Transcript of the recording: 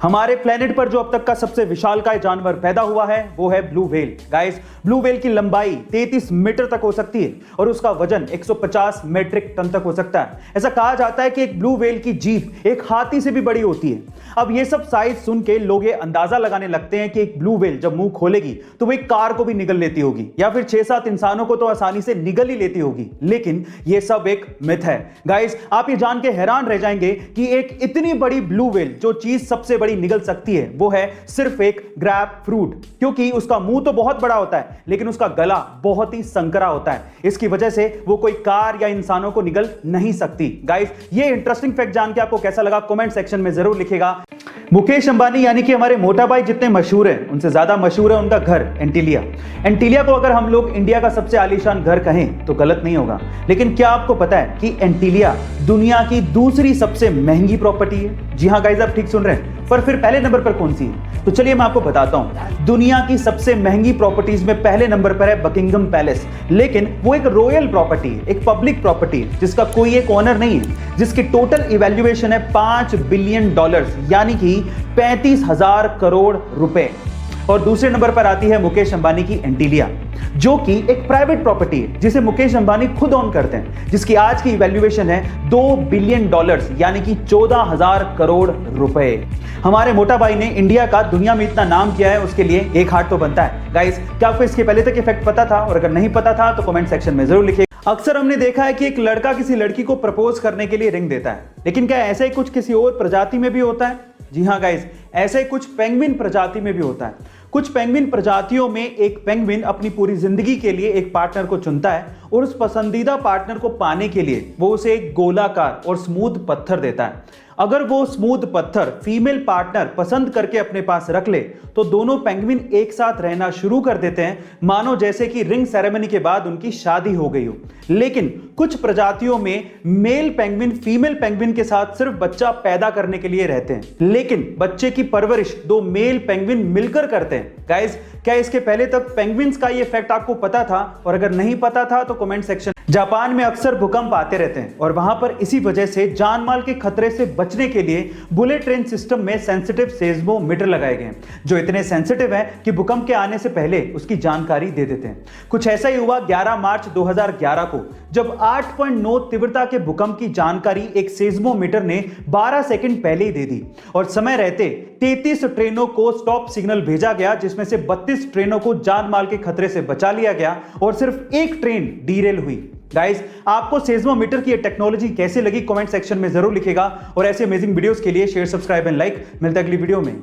हमारे प्लेनेट पर जो अब तक का सबसे विशालकाय जानवर पैदा हुआ है वो है blue whale. Guys, blue whale की लंबाई 33 मीटर तक हो सकती है और उसका वजन 150 मीट्रिक टन तक हो सकता है। ऐसा कहा जाता है कि एक ब्लू व्हेल की जीभ एक हाथी से भी बड़ी होती है। अब ये सब साइज सुन के लोग ये अंदाजा लगाने लगते हैं कि एक ब्लू व्हेल जब मुंह खोलेगी तो वो एक कार को भी निगल लेती होगी या फिर 6-7 इंसानों को तो आसानी से निगल ही लेती होगी, लेकिन ये सब एक मिथ है। गाइस, आप ये जान के हैरान रह जाएंगे कि एक इतनी बड़ी ब्लू व्हेल जो चीज सबसे बड़ी निगल सकती है वो है सिर्फ एक ग्रैप फ्रूट, क्योंकि उसका मुंह तो बहुत बड़ा होता है लेकिन उसका गला बहुत ही संकरा होता है। इसकी वजह से वो कोई कार या इंसानों को निगल नहीं सकती। गाइस, ये इंटरेस्टिंग फैक्ट जान के आपको कैसा लगा कमेंट सेक्शन में जरूर लिखेगा। मुकेश अंबानी यानी कि हमारे मोटा भाई जितने मशहूर हैं उनसे ज्यादा मशहूर है उनका घर एंटीलिया। एंटीलिया को अगर हम लोग इंडिया का सबसे आलीशान घर कहें तो गलत नहीं होगा, लेकिन क्या आपको पता है कि एंटीलिया दुनिया की दूसरी सबसे महंगी प्रॉपर्टी है? जी हां गाइस, आप ठीक सुन रहे हैं, पर फिर पहले नंबर पर कौन सी है? तो चलिए मैं आपको बताता हूं। दुनिया की सबसे महंगी प्रॉपर्टीज में पहले नंबर पर है बकिंगम पैलेस, लेकिन वो एक रॉयल प्रॉपर्टी है, एक पब्लिक प्रॉपर्टी है जिसका कोई एक ओनर नहीं है, जिसकी टोटल इवैल्यूएशन है $5 बिलियन, यानी कि 35,000 करोड़ रुपए। और दूसरे नंबर पर आती है मुकेश अंबानी की एंटीलिया, जो कि एक प्राइवेट प्रॉपर्टी है जिसे मुकेश अंबानी खुद ओन करते हैं, जिसकी आज की इवैल्यूएशन है $2 बिलियन, यानी कि 14,000 करोड़ रुपए। हमारे मोटा भाई ने इंडिया का दुनिया में इतना नाम किया है, उसके लिए एक हार्ट तो बनता है। गाइस, क्या आपको इसके पहले तक इफेक्ट पता था? और अगर नहीं पता था तो कमेंट सेक्शन में जरूर लिखिए। अक्सर हमने देखा है कि एक लड़का किसी लड़की को प्रपोज करने के लिए रिंग देता है, लेकिन क्या ऐसा ही कुछ किसी और प्रजाति में भी होता है? जी हाँ गाइस, ऐसा ही कुछ पेंगुइन प्रजाति में भी होता है। कुछ पेंगुइन प्रजातियों में एक पेंगुइन अपनी पूरी जिंदगी के लिए एक पार्टनर को चुनता है और उस पसंदीदा पार्टनर को पाने के लिए वो उसे एक गोलाकार और स्मूथ पत्थर देता है। अगर वो स्मूथ पत्थर फीमेल पार्टनर पसंद करके अपने पास रख ले तो दोनों पेंगुइन एक साथ रहना शुरू कर देते हैं, मानो जैसे कि रिंग सेरेमनी के बाद उनकी शादी हो गई हो। लेकिन कुछ प्रजातियों में मेल पेंगुइन फीमेल पेंगुइन के साथ सिर्फ बच्चा पैदा करने के लिए रहते हैं, लेकिन बच्चे की परवरिश दो मेल पेंगुइन मिलकर करते हैं। गाइस, क्या इसके पहले तक पेंगुइन्स का ये फैक्ट आपको पता था? और अगर नहीं पता था तो कमेंट सेक्शन। जापान में अक्सर भूकंप आते रहते हैं और वहां पर इसी वजह से जान माल के खतरे से बचने के लिए बुलेट ट्रेन सिस्टम में सेंसिटिव सेस्मोमीटर लगाए गए हैं, जो इतने सेंसिटिव हैं कि भूकंप के आने से पहले उसकी जानकारी दे देते हैं। कुछ ऐसा ही हुआ 11 मार्च 2011 को, जब 8.9 तीव्रता के भूकंप की जानकारी एक सेस्मोमीटर ने 12 सेकंड पहले ही दे दी और समय रहते 33 ट्रेनों को स्टॉप सिग्नल भेजा गया, जिसमें से 32 ट्रेनों को जान माल के खतरे से बचा लिया गया और सिर्फ एक ट्रेन डीरेल हुई। गाइस, आपको सेस्मोमीटर की ये टेक्नोलॉजी कैसे लगी कमेंट सेक्शन में जरूर लिखेगा और ऐसे अमेजिंग वीडियोस के लिए शेयर, सब्सक्राइब एंड लाइक। मिलते हैं अगली वीडियो में।